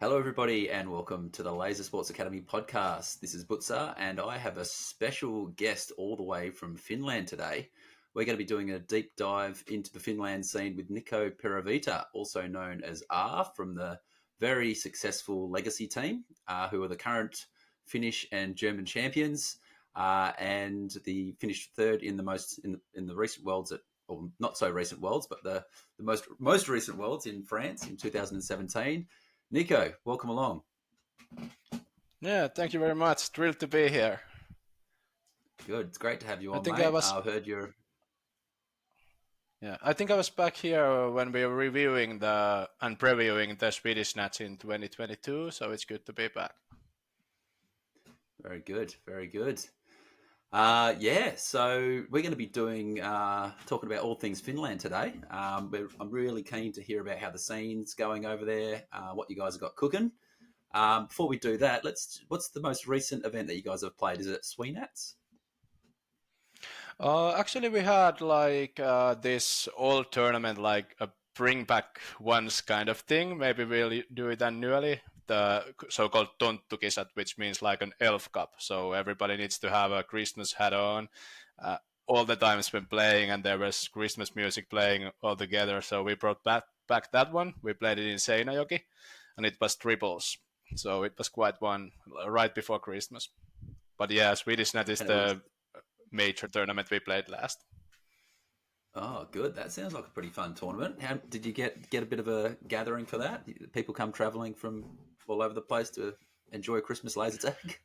Hello, everybody, and welcome to the Laser Sports Academy podcast. This is Bootza, and I have a special guest all the way from Finland today. We're going to be doing a deep dive into the Finland scene with Nico Peravita, also known as R, from the very successful Legacy team, who are the current Finnish and German champions, and the finished third in the recent worlds or not so recent worlds, but the most recent worlds in France in 2017. Nico, welcome along. Yeah, thank you very much. Thrilled to be here. Good. It's great to have you I on, think I mate. was I've heard you're. yeah, I think I was back here when we were reviewing the and previewing the Swedish Nats in 2022, so it's good to be back. Very good. Very good. Yeah, so we're going to be doing talking about all things Finland today. I'm really keen to hear about how the scene's going over there, what you guys have got cooking. Before we do that, what's the most recent event that you guys have played? Is it Sweenats? Actually, we had like this old tournament, like a bring back once kind of thing. Maybe we'll do it annually. The so-called Tonttukisat, which means like an elf cup. So everybody needs to have a Christmas hat on. Uh, all the times when playing, and there was Christmas music playing all together. So we brought back that one. We played it in Seinäjoki, and it was triples. So it was quite fun right before Christmas. But yeah, Swedish Net is And it was. the major tournament we played last. Oh, good. That sounds like a pretty fun tournament. How did you get a bit of a gathering for that? People come travelling from all over the place to enjoy Christmas laser tag.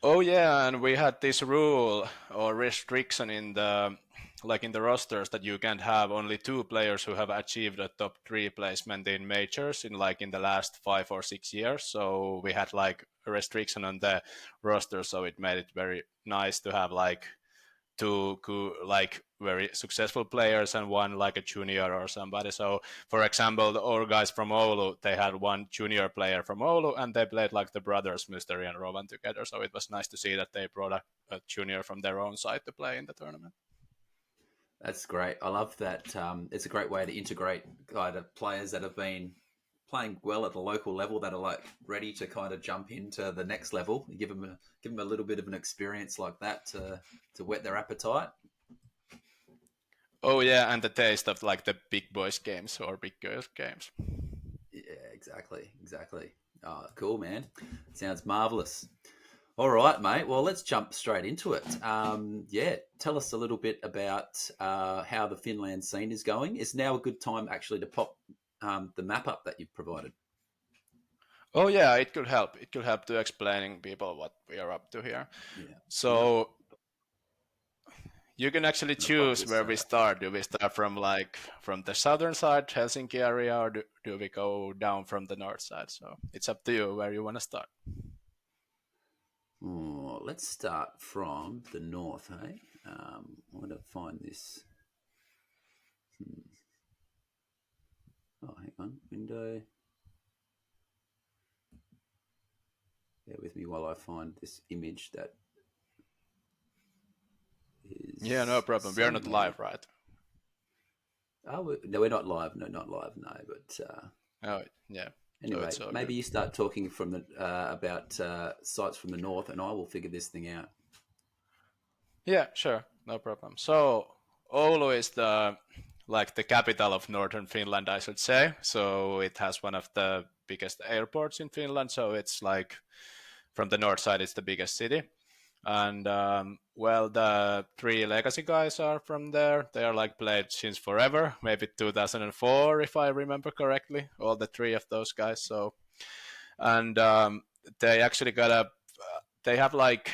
Oh yeah, and we had this rule or restriction in the rosters that you can't have only two players who have achieved a top three placement in majors in the last 5 or 6 years. So we had like a restriction on the roster, so it made it very nice to have like two like very successful players and one like a junior or somebody. So, for example, the old guys from Oulu, they had one junior player from Oulu, and they played like the brothers Mystery and Rovan together. So it was nice to see that they brought a junior from their own side to play in the tournament. That's great. I love that. It's a great way to integrate kind of players that have been playing well at the local level that are like ready to kind of jump into the next level. You give them a little bit of an experience like that to whet their appetite. Oh yeah, and the taste of like the big boys games or big girls games. Yeah, exactly. Oh, cool, man. Sounds marvelous. All right, mate. Well, let's jump straight into it. Yeah, tell us a little bit about how the Finland scene is going. Is now a good time actually to pop the map up that you've provided? Oh yeah, it could help. It could help to explaining people what we are up to here. Yeah. Yep. So you can actually I'm gonna pop choose this. where we start. Do we start from from the southern side, Helsinki area, or do we go down from the north side? So it's up to you where you want to start. Oh, let's start from the north, hey? I want to find this. Hmm. Oh, hang on. Window. Bear with me while I find this image that Yeah, no is problem. We are not somewhere. live, right? Oh, no, we're not live. No, not live. No, but Oh, yeah. So anyway, it's all maybe good. you start talking from the about sites from the north, and I will figure this thing out. Yeah, sure, no problem. So Oulu is the capital of northern Finland, I should say. So it has one of the biggest airports in Finland. So it's like from the north side, it's the biggest city. And well, the three legacy guys are from there. They are like played since forever, maybe 2004 if I remember correctly. All the three of those guys. So and they actually they have like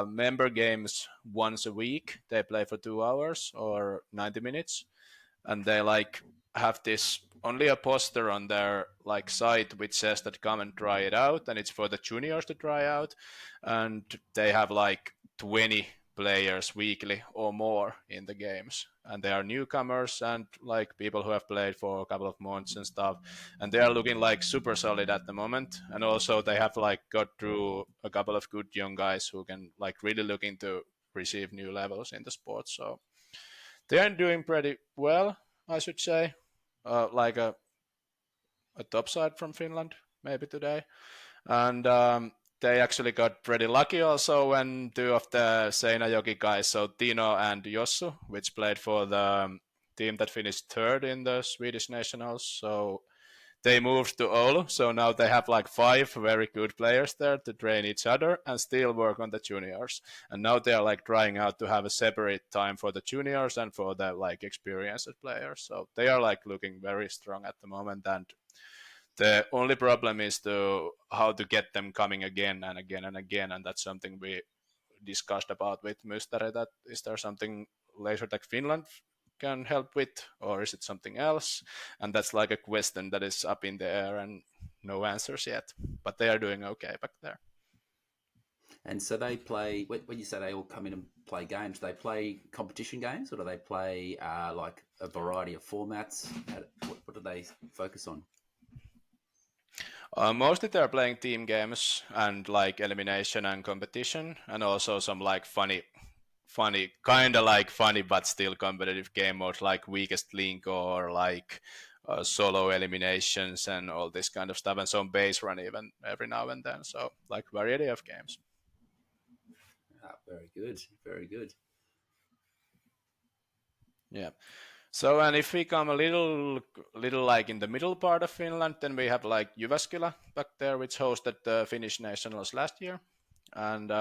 member games once a week. They play for 2 hours or 90 minutes, and they like have this only a poster on their like site which says that come and try it out, and it's for the juniors to try out, and they have like 20 players weekly or more in the games, and they are newcomers and like people who have played for a couple of months and stuff, and they are looking like super solid at the moment, and also they have like got through a couple of good young guys who can like really looking to receive new levels in the sport. So they are doing pretty well, I should say. Like a top side from Finland maybe today, and they actually got pretty lucky also when two of the Seinäjoki guys, so Tino and Jossu, which played for the team that finished third in the Swedish nationals, so they moved to Oulu, so now they have like 5 very good players there to train each other and still work on the juniors. And now they are like trying out to have a separate time for the juniors and for the like experienced players. So they are like looking very strong at the moment. And the only problem is to how to get them coming again and again and again. And that's something we discussed about with Mysteri, that is there something LaserTag Finland can help with, or is it something else? And that's like a question that is up in the air and no answers yet. But they are doing okay back there. And so they play. When you say they all come in and play games, do they play competition games, or do they play like a variety of formats? What do they focus on? Mostly they're playing team games and like elimination and competition, and also some like funny, kind of like funny but still competitive game modes like weakest link or like solo eliminations and all this kind of stuff, and some base run even every now and then. So like variety of games. Very good, very good. Yeah. So and if we come a little like in the middle part of Finland, then we have like Jyväskylä back there, which hosted the Finnish nationals last year, and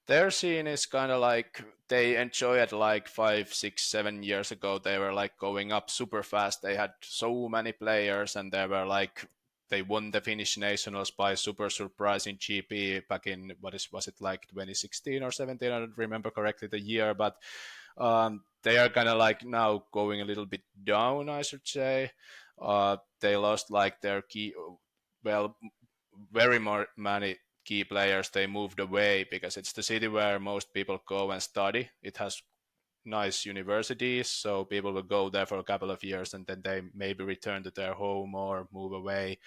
their scene is kind of like they enjoy it like 5, 6, 7 years ago. They were like going up super fast. They had so many players, and they were like they won the Finnish nationals by super surprising GP back in was it like 2016 or 17? I don't remember correctly the year, but they are kind of like now going a little bit down, I should say. They lost like their key, well, very many key players. They moved away because it's the city where most people go and study. It has nice universities, so people will go there for a couple of years and then they maybe return to their home or move away.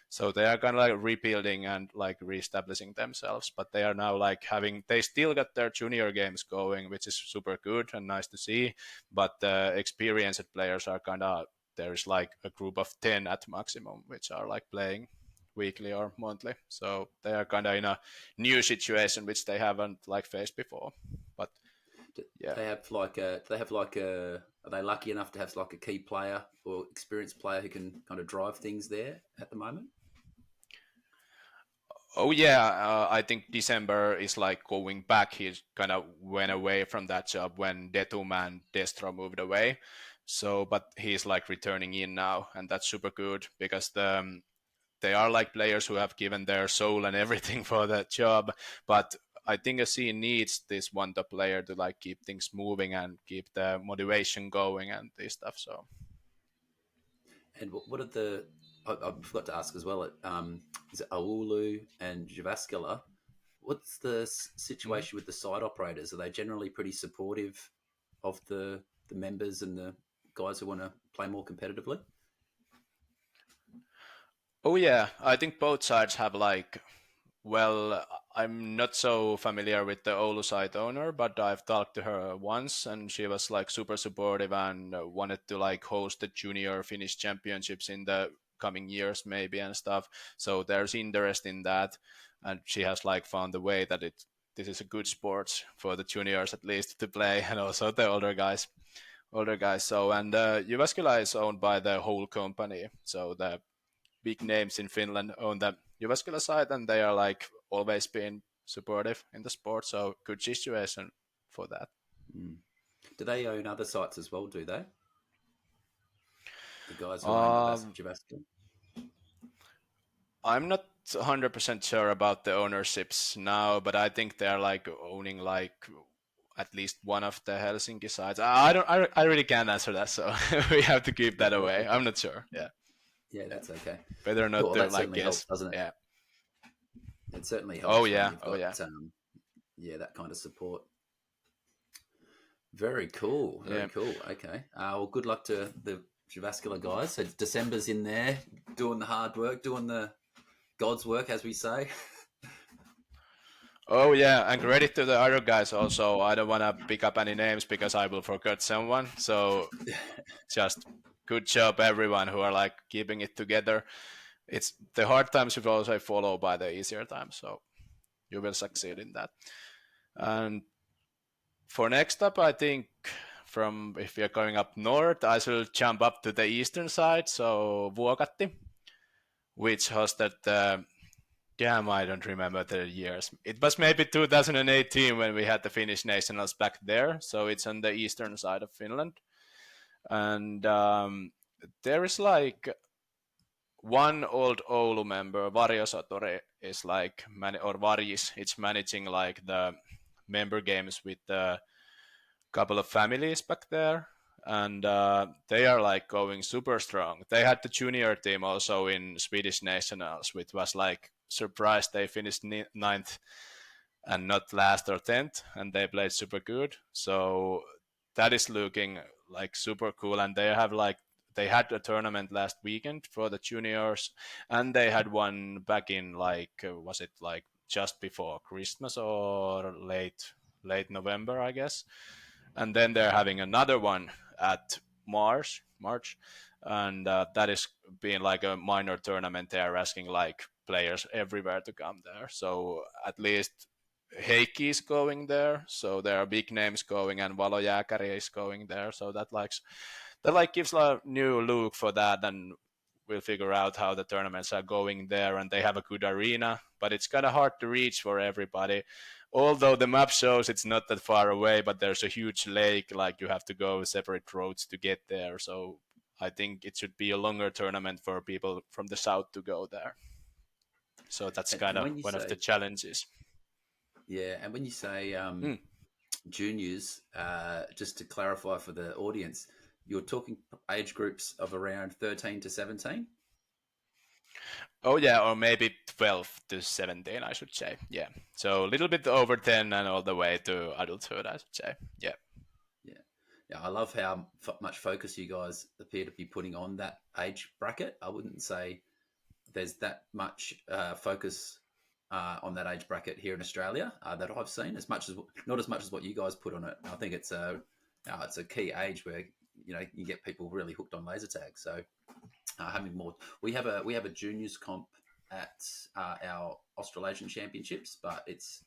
So they are kind of like rebuilding and like reestablishing themselves, but they are now like they still got their junior games going, which is super good and nice to see. But the experienced players are kind of, there's like a group of 10 at maximum, which are like playing weekly or monthly. So they are kind of in a new situation, which they haven't like faced before. But yeah. They have like a. Do they have like a. Are they lucky enough to have like a key player or experienced player who can kind of drive things there at the moment? Oh yeah, I think December is like going back. He kind of went away from that job when Detum and Destro moved away. So, but he's like returning in now, and that's super good because they are like players who have given their soul and everything for that job. But I think a scene needs this one top player to like keep things moving and keep the motivation going and this stuff. So. And what are the? I forgot to ask as well. Is it Oulu and Jyväskylä? What's the Mhm. situation with the side operators? Are they generally pretty supportive of the members and the guys who want to play more competitively? Oh yeah, I think both sides have like, well, I'm not so familiar with the Oulu site owner, but I've talked to her once and she was like super supportive and wanted to like host the junior Finnish championships in the coming years maybe and stuff. So there's interest in that, and she has like found a way that this is a good sport for the juniors at least to play, and also the older guys. Older guys. So and Jyväskylä is owned by the whole company. So the big names in Finland own the Jyväskylä side, and they are like always been supportive in the sport. So good situation for that. Mm. Do they own other sites as well? Do they? The guys who own Um, Jyväskylä? I'm not 100% sure about the ownerships now, but I think they're like owning like at least one of the Helsinki sides. I don't. I really can't answer that, so we have to keep Yeah, that away. okay. I'm not sure. Yeah, Yeah, yeah. that's okay. Better Cool. not Well, to that like certainly helps, guess. doesn't it? Yeah. It certainly Oh helps when yeah. you've Oh got yeah. yeah, that kind of support. Very cool. Very Yeah. cool. Okay. Well, good luck to the Jyväskylä guys. So December's in there, doing the hard work, doing the God's work, as we say. Oh yeah, and credit to the other guys also. I don't want to pick up any names because I will forget someone. So just good job everyone who are like keeping it together. It's the hard times will also follow by the easier times, so you will succeed in that. And for next up, I think from if you're going up north, I should jump up to the eastern side, so Vuokatti, which hosted the damn, I don't remember the years. It was maybe 2018 when we had the Finnish nationals back there, so it's on the eastern side of Finland. And there is like one old Oulu member, Varjo Sotori, is like or Varjis. It's managing like the member games with a couple of families back there, and they are like going super strong. They had the junior team also in Swedish nationals, which was like surprised they finished ninth and not last or 10th, and they played super good. So that is looking like super cool, and they have like they had a tournament last weekend for the juniors, and they had one back in like was it like just before Christmas or late November, I guess. And then they're having another one at March, and that is being like a minor tournament. They're asking like players everywhere to come there. So at least Heikki is going there, so there are big names going, and Valo Jääkäri is going there. So that gives a new look for that, and we'll figure out how the tournaments are going there. And they have a good arena, but it's kind of hard to reach for everybody. Although the map shows it's not that far away, but there's a huge lake, like you have to go separate roads to get there. So I think it should be a longer tournament for people from the south to go there. So that's kind And of when you one of the say, challenges. yeah, and when you say Mm. juniors, just to clarify for the audience, you're talking age groups of around 13 to 17? Oh yeah, or maybe 12 to 17, I should say. Yeah. So a little bit over 10 and all the way to adulthood, I should say. Yeah. Yeah. Yeah, I love how much focus you guys appear to be putting on that age bracket. I wouldn't say there's that much focus on that age bracket here in Australia that I've seen. As much as not as much as what you guys put on it. I think it's a key age where you get people really hooked on laser tag. So having more, we have a juniors comp at our Australasian Championships, but it's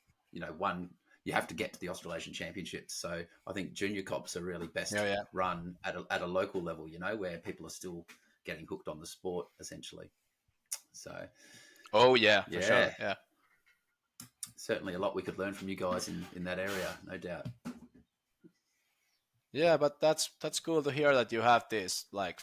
one you have to get to the Australasian Championships. So I think junior comps are really best Yeah, yeah. run at a local level, where people are still getting hooked on the sport essentially. So Oh yeah, for sure. yeah, Yeah. certainly a lot we could learn from you guys in that area, no doubt. Yeah, but that's cool to hear that you have this like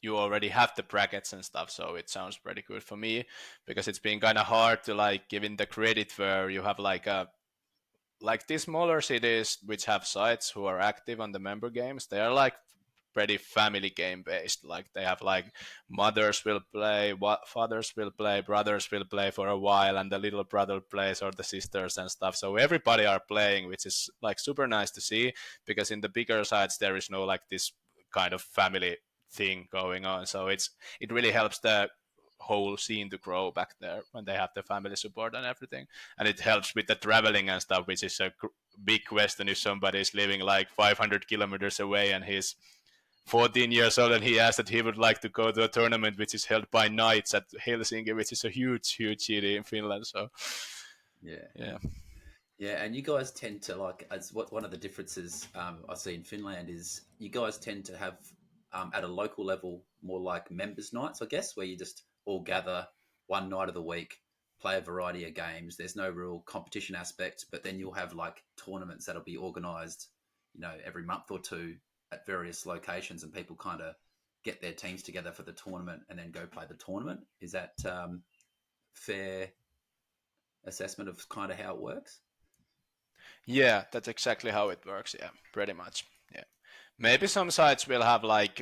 you already have the brackets and stuff, so it sounds pretty good for me because it's been kind of hard to like give in the credit where you have like these smaller cities which have sites who are active on the member games. They are like pretty family game based. Like they have like mothers will play, fathers will play, brothers will play for a while, and the little brother plays or the sisters and stuff. So everybody are playing, which is like super nice to see because in the bigger sites there is no like this kind of family thing going on. So it really helps the whole scene to grow back there when they have the family support and everything, and it helps with the traveling and stuff, which is a big question if somebody is living like 500 kilometers away and he's 14 years old and he asked that he would like to go to a tournament which is held by Knights at Helsinki, which is a huge city in Finland. So Yeah. yeah. Yeah, and you guys tend to as what one of the differences I see in Finland is you guys tend to have at a local level more like members' nights, I guess, where you just all gather one night of the week, play a variety of games. There's no real competition aspect, but then you'll have like tournaments that'll be organised, every month or two at various locations, and people kind of get their teams together for the tournament and then go play the tournament. Is that fair assessment of kind of how it works? Yeah, that's exactly how it works. Yeah, pretty much. Yeah, maybe some sites will have like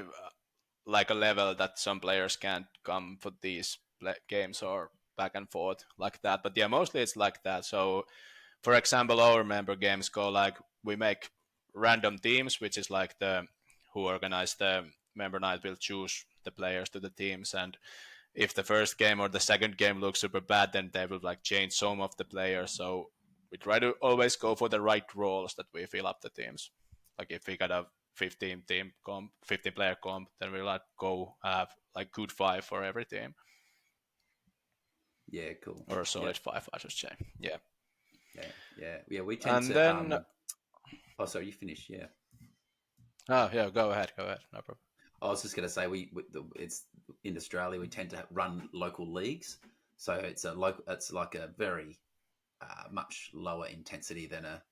a level that some players can't come for these games or back and forth like that. But yeah, mostly it's like that. So, for example, our member games go like we make random teams, which is like the who organize the member night will choose the players to the teams, and if the first game or the second game looks super bad, then they will like change some of the players. So we try to always go for the right roles that we fill up the teams. Like if we gotta 15 player comp, then we like go have like good 5 for every team, Yeah, cool. or a Yeah, solid 5, I should say. Yeah. yeah. We tend And to. then, Oh, sorry, you finish. Yeah. oh yeah, go ahead, no problem. I was just going to say it's in Australia we tend to run local leagues, so it's like a very much lower intensity than a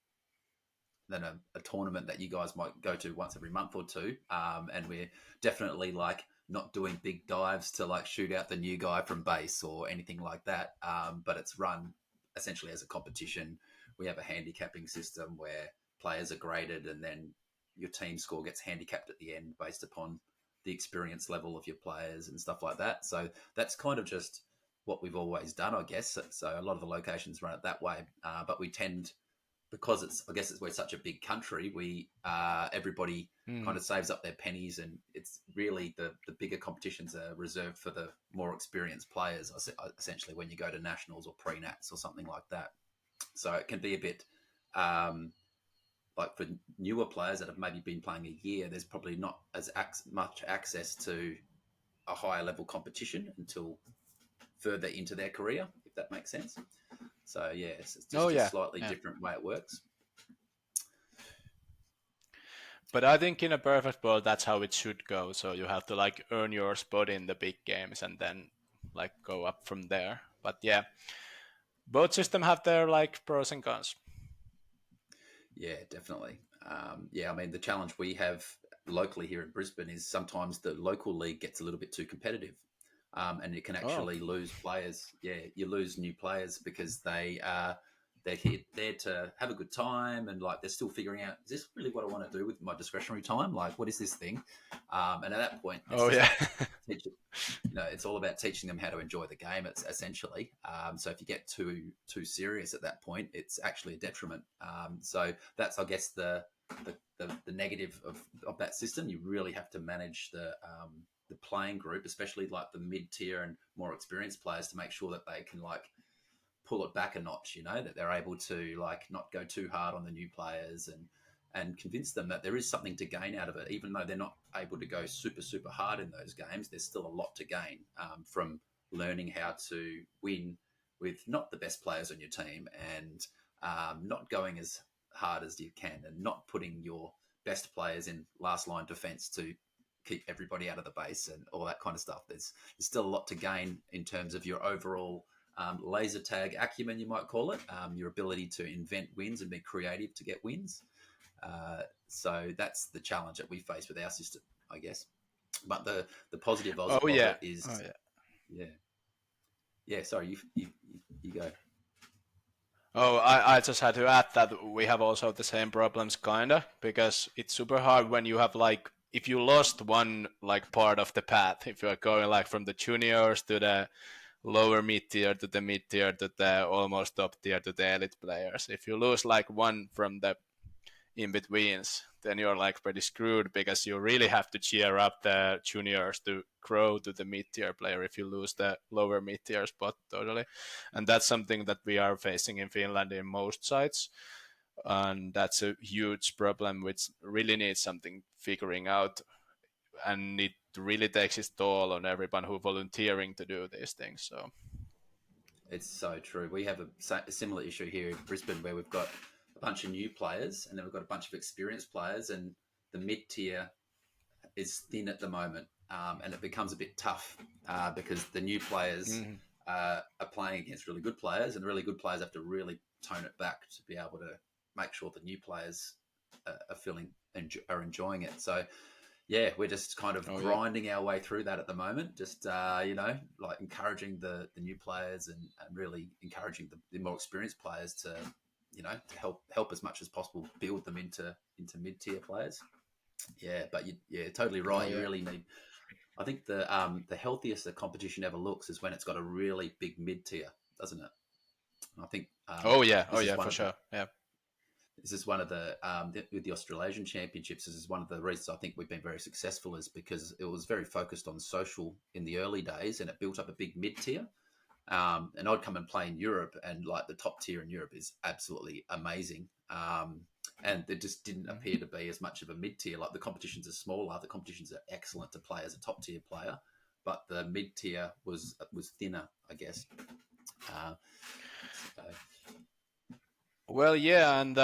tournament that you guys might go to once every month or two. And we're definitely like not doing big dives to like shoot out the new guy from base or anything like that. But it's run essentially as a competition. We have a handicapping system where players are graded and then your team score gets handicapped at the end based upon the experience level of your players and stuff like that. So that's kind of just what we've always done, I guess. So a lot of the locations run it that way, but we tend because we're such a big country. We everybody kind of saves up their pennies, and it's really the bigger competitions are reserved for the more experienced players. Essentially, when you go to nationals or pre-nats or something like that, so it can be a bit like for newer players that have maybe been playing a year. There's probably not as much access to a higher level competition until further into their career, if that makes sense. So yeah, it's Oh just a yeah, slightly yeah. different way it works. But I think in a perfect world, that's how it should go. So you have to like earn your spot in the big games and then like go up from there. But yeah, both systems have their like pros and cons. Yeah, definitely. Yeah, I mean, the challenge we have locally here in Brisbane is sometimes the local league gets a little bit too competitive, and you can Oh, actually lose players. Yeah, you lose new players because they're here there to have a good time and like they're still figuring out is this really what I want to do with my discretionary time? Like, what is this thing? And at that point, it's oh just yeah. like it's all about teaching them how to enjoy the game. It's essentially so if you get too serious at that point, it's actually a detriment. So that's I guess the negative of that system. You really have to manage the playing group, especially like the mid tier and more experienced players, to make sure that they can like pull it back a notch. That they're able to like not go too hard on the new players and convince them that there is something to gain out of it. Even though they're not able to go super hard in those games, there's still a lot to gain from learning how to win with not the best players on your team and not going as hard as you can and not putting your best players in last line defense to keep everybody out of the base and all that kind of stuff. There's still a lot to gain in terms of your overall laser tag acumen, you might call it, your ability to invent wins and be creative to get wins. So that's the challenge that we face with our system, I guess. But the positive Oh of yeah. it is, Oh yeah. yeah, yeah. Sorry, you go. Oh, I just had to add that we have also the same problems, kinda, because it's super hard when you have like if you lost one like part of the path, if you're going like from the juniors to the lower mid tier to the mid tier to the almost top tier to the elite players. If you lose like one from the in betweens, then you're like pretty screwed because you really have to cheer up the juniors to grow to the mid tier player if you lose the lower mid tier spot totally. And that's something that we are facing in Finland in most sites. And that's a huge problem which really needs something figuring out, and it really takes its toll on everyone who volunteering to do these things. So It's so true. We have a similar issue here in Brisbane where we've got a bunch of new players and then we've got a bunch of experienced players, and the mid tier is thin at the moment, and it becomes a bit tough because the new players are playing against really good players, and the really good players have to really tone it back to be able to make sure the new players are feeling are enjoying it. So yeah, we're just kind of oh yeah. grinding our way through that at the moment. Just like encouraging the new players and really encouraging the more experienced players to to help as much as possible build them into mid tier players. Yeah, but yeah, totally Oh right. You yeah. really need. I think the healthiest the competition ever looks is when it's got a really big mid tier, doesn't it? I think Oh yeah. Oh this is yeah, one for of the sure. Yeah. this is one of with the Australasian Championships. This is one of the reasons I think we've been very successful is because it was very focused on social in the early days, and it built up a big mid tier. And I'd come and play in Europe, and like the top tier in Europe is absolutely amazing. and there just didn't appear to be as much of a mid tier. Like the competitions are smaller, the competitions are excellent to play as a top tier player, but the mid tier was thinner, I guess. So, Well, yeah, and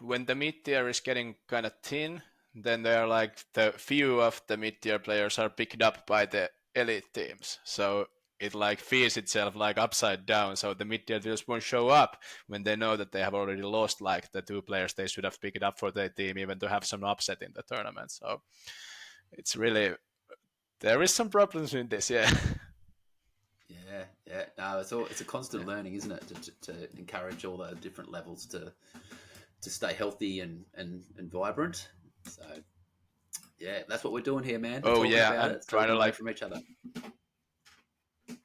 when the mid tier is getting kind of thin, then they're like the few of the mid tier players are picked up by the elite teams. So it like feeds itself like upside down. So the mid tier just won't show up when they know that they have already lost like the two players they should have picked up for their team, even to have some upset in the tournament. So it's really there is some problems in this, yeah. yeah. No, it's a constant learning, isn't it? To encourage all the different levels to stay healthy and vibrant. So yeah, that's what we're doing here, man. We're Oh talking yeah, about and it so we trying to can learn like from each other.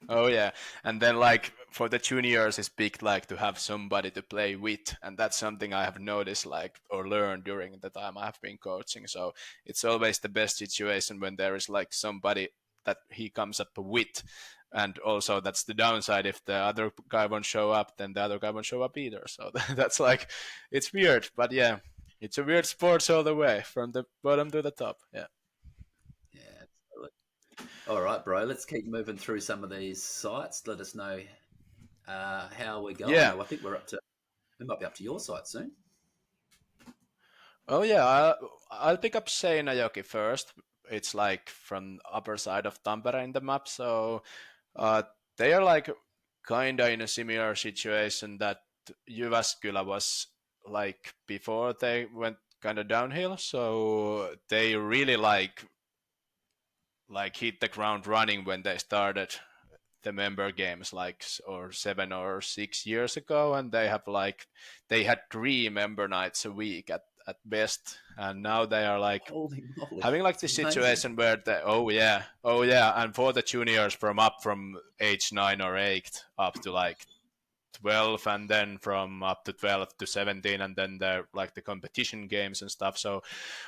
oh yeah, and then like for the juniors, it's big like to have somebody to play with, and that's something I have noticed like or learned during the time I have been coaching. So it's always the best situation when there is like somebody that he comes up with, and also that's the downside. If the other guy won't show up, then the other guy won't show up either. So that's like it's weird, but yeah, it's a weird sport all the way from the bottom to the top. Yeah. Yeah, absolutely. All right, bro. Let's keep moving through some of these sites. Let us know how we're going. Yeah. I think we might be up to your site soon. Oh yeah, I'll pick up Seinäjoki first. It's like from upper side of Tampere in the map, so uh, they are like kinda in a similar situation that Jyväskylä was like before they went kind of downhill. So they really like hit the ground running when they started the member games like or 7 or 6 years ago, and they have like they had 3 member nights a week at best, and now they are like Holy moly, having like it's this amazing. situation where they oh yeah, and for the juniors from age 9 or 8 up to like 12, and then from up to 12 to 17, and then they're like the competition games and stuff. So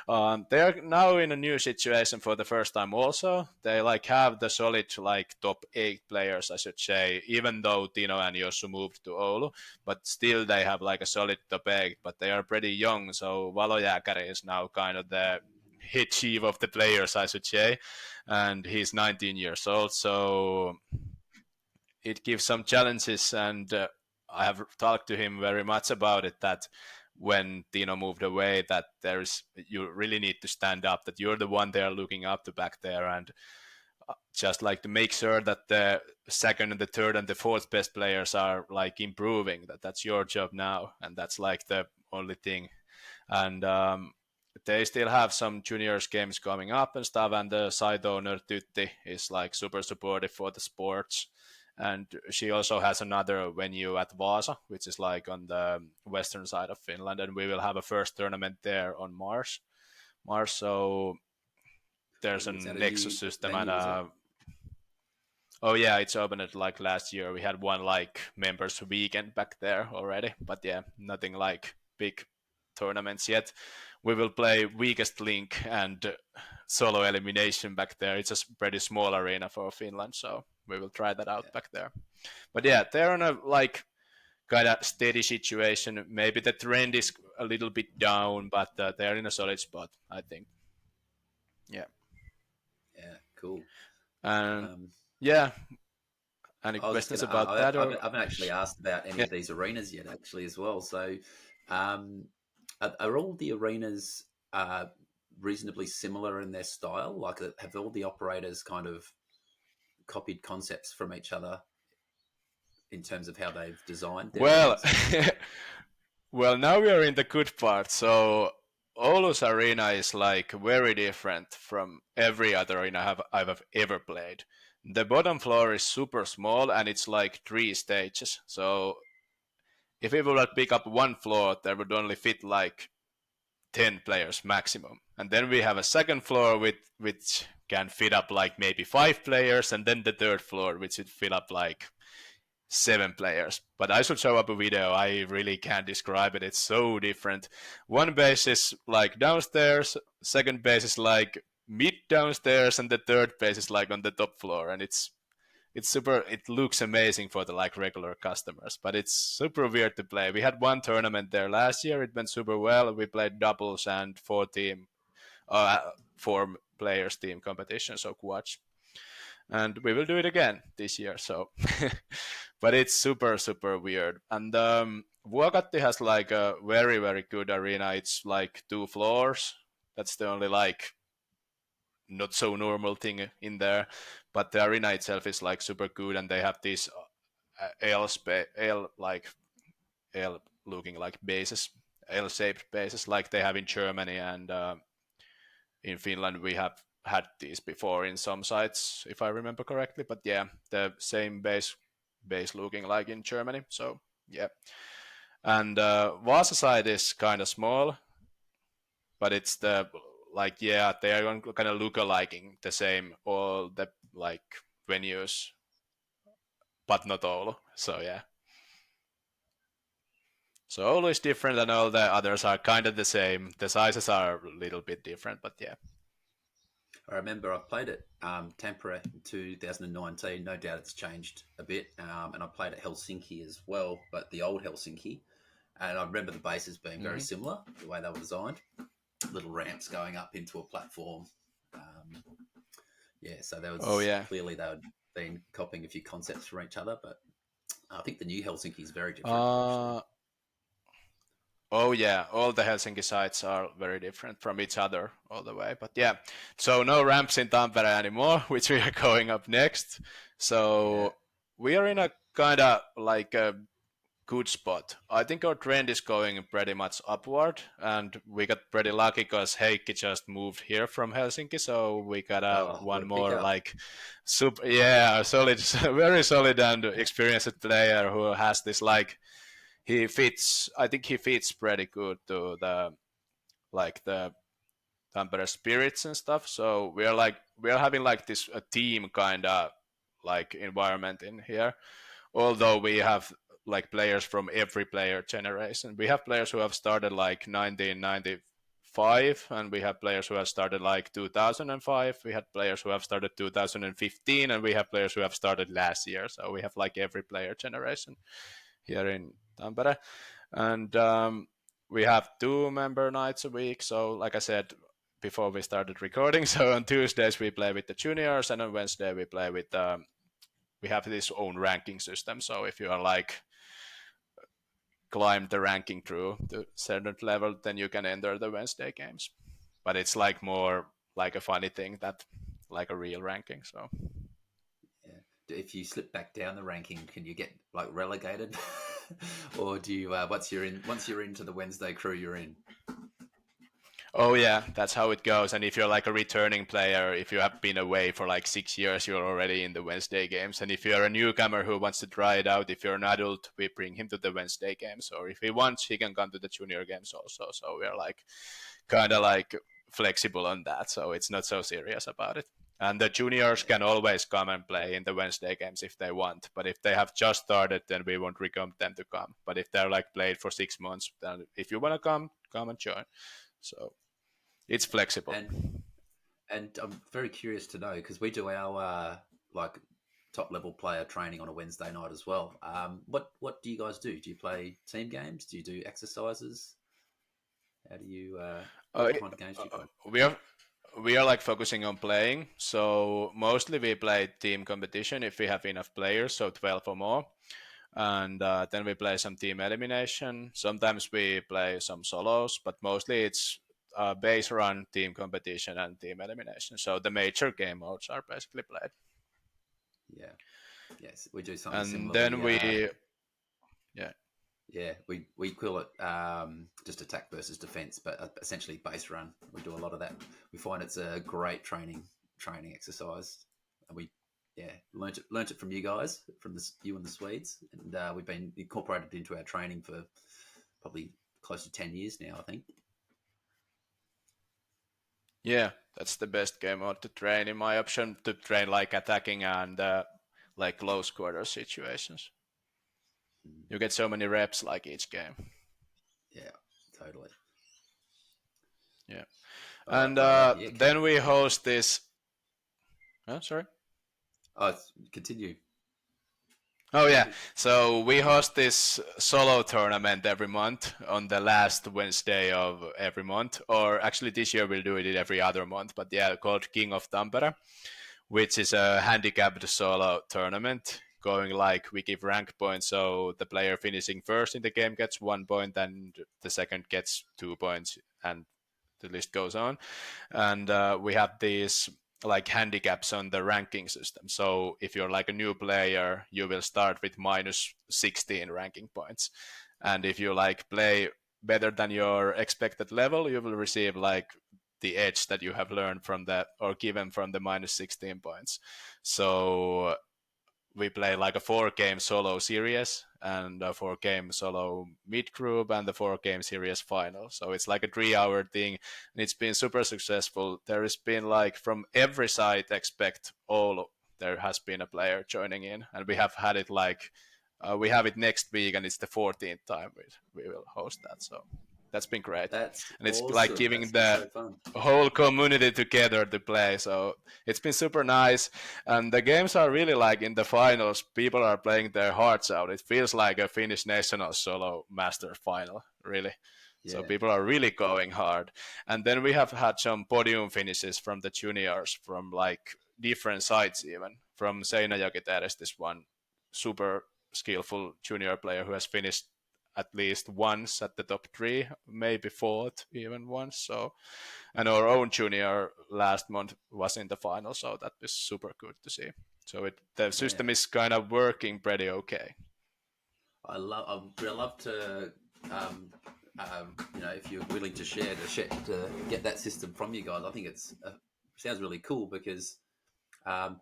they are now in a new situation for the first time also. They like have the solid like top 8 players, I should say, even though Tino and Yosu moved to Oulu, but still they have like a solid top 8, but they are pretty young. So Valojääkäri is now kind of the head chief of the players, I should say, and he's 19 years old. So it gives some challenges, and I have talked to him very much about it, that when Tino moved away, that there's you really need to stand up, that you're the one they're looking up to back there, and just like to make sure that the second and the third and the fourth best players are like improving, that's your job now, and that's like the only thing. And they still have some juniors games coming up and stuff, and the side owner Tytti is like super supportive for the sports, and she also has another venue at Vaasa, which is like on the western side of Finland, and we will have a first tournament there on Mars. So there's a Cool. Is that a Nexus new system, and venue? Is it? oh yeah, it's opened like last year. We had one like members weekend back there already, but yeah, nothing like big tournaments yet. We will play weakest link and solo elimination back there. It's a pretty small arena for Finland, so we will try that out Yeah. back there. But yeah, they're in a like kind of steady situation. Maybe the trend is a little bit down, but they're in a solid spot, I think. Yeah, Yeah. Cool. and Um, yeah, any I was just questions gonna. about that I or haven't actually asked about any yeah? of these arenas yet, actually, as well. So, um, are all the arenas reasonably similar in their style? Like, have all the operators kind of copied concepts from each other in terms of how they've designed their Well, arenas? well, now we are in the good part. So Oulu's arena is like very different from every other arena I've ever played. The bottom floor is super small and it's like 3 stages. So if we would pick up one floor, there would only fit like 10 players maximum. And then we have a second floor which can fit up like maybe 5 players, and then the third floor which would fill up like 7 players. But I should show up a video. I really can't describe it. It's so different. One base is like downstairs, second base is like mid downstairs, and the third base is like on the top floor. And it's super. It looks amazing for the like regular customers, but it's super weird to play. We had one tournament there last year. It went super well. We played doubles and uh, four players team competition, so quads, and we will do it again this year. So, but it's super weird. And Vuokatti has like a very good arena. It's like 2 floors. That's the only like not so normal thing in there, but the arena itself is like super good, and they have these L looking like bases, L shaped bases like they have in Germany, and in Finland we have had these before in some sites if I remember correctly. But yeah, the same base looking like in Germany. So yeah, and Vasa side is kind of small, but it's the like yeah they are kind of look alike the same all the like venues, but not all. So yeah, so Oulu is different and all the others are kind of the same. The sizes are a little bit different, but yeah. I remember I played at Tampere in 2019. No doubt it's changed a bit. And I played at Helsinki as well, but the old Helsinki. And I remember the bases being very similar, the way they were designed. Little ramps going up into a platform. Um, yeah, so there Oh was yeah. clearly they had been copying a few concepts from each other, but I think the new Helsinki is very different, actually. uh Oh yeah, all the Helsinki sites are very different from each other all the way. But yeah, so no ramps in Tampere anymore, which we are going up next. Yeah. So we are in a kind of like a good spot. I think our trend is going pretty much upward, and we got pretty lucky because Heikki just moved here from Helsinki, so we got Oh, what one a pick more up. like super, yeah, solid, very solid and experienced player who has this like he fits. I think he fits pretty good to the like the Tampere spirits and stuff. So we are having like this a team kind of like environment in here. Although we have like players from every player generation. We have players who have started like 1995, and we have players who have started like 2005. We had players who have started 2015, and we have players who have started last year. So we have like every player generation here in Tampere. And we have 2 member nights a week. So, like I said before we started recording, so on Tuesdays we play with the juniors, and on Wednesday we play with. We have this own ranking system. So if you are like climb the ranking through to certain level, then you can enter the Wednesday games. But it's like more like a funny thing that like a real ranking. So Yeah. If you slip back down the ranking, can you get like relegated, or do you? Once you're into the Wednesday crew, you're in. oh yeah, that's how it goes. And if you're like a returning player, if you have been away for like 6 years, you're already in the Wednesday games. And if you're a newcomer who wants to try it out, if you're an adult, we bring him to the Wednesday games. Or if he wants, he can come to the junior games also. So we're like kind of like flexible on that. So it's not so serious about it. And the juniors Yeah. can always come and play in the Wednesday games if they want. But if they have just started, then we won't recommend them to come. But if they're like played for 6 months, then if you want to come and join. So it's flexible. And I'm very curious to know because we do our like top level player training on a Wednesday night as well. What do you guys do? Do you play team games? Do you do exercises? How do you Uh, what kind of games do you uh, play? we are we are like focusing on playing. So mostly we play team competition if we have enough players, so 12 or more. And then we play some team elimination. Sometimes we play some solos, but mostly it's base run, team competition, and team elimination. So the major game modes are basically played. Yeah. Yes, we do something And similar. then yeah. Yeah, we call it just attack versus defense, but essentially base run. We do a lot of that. We find it's a great training exercise, and we yeah learnt it from you guys, from you and the Swedes, and we've been incorporated into our training for probably close to 10 years now, I think. Yeah, that's the best game mode to train, in my option, to train like attacking and like close quarter situations. Mm. You get so many reps like each game. Yeah, totally. Yeah, All right, and but yeah, then we host this. Sorry. oh, continue. Oh yeah, so we host this solo tournament every month on the last Wednesday of every month, or actually this year we'll do it every other month. But yeah, called King of Tampere, which is a handicapped solo tournament. Going like we give rank points, so the player finishing first in the game gets 1 point, and the second gets 2 points, and the list goes on. And we have these like handicaps on the ranking system. So if you're like a new player, you will start with minus 16 ranking points, and if you like play better than your expected level, you will receive like the edge that you have learned from that or given from the minus 16 points. So we play like a 4 game solo series and a 4 game solo mid group and the 4 game series final. So it's like a 3 hour thing, and it's been super successful. There has been like from every side expect all, there has been a player joining in, and we have had it like we have it next week, and it's the 14th time we will host that. So that's been great, That's and it's like awesome. giving That's been the so fun. whole community together to play. So it's been super nice, and the games are really like in the finals. People are playing their hearts out. It feels like a Finnish national solo master final, really. So Yeah. people are really going hard, and then we have had some podium finishes from the juniors from like different sides, even from Seinäjoki. There is this one super skillful junior player who has finished at least once at the top three, maybe fourth even once. So, and our own junior last month was in the final, so that is super good to see. So the Yeah. system is kind of working pretty okay. I'd love to, um, if you're willing to to get that system from you guys. I think sounds really cool because um,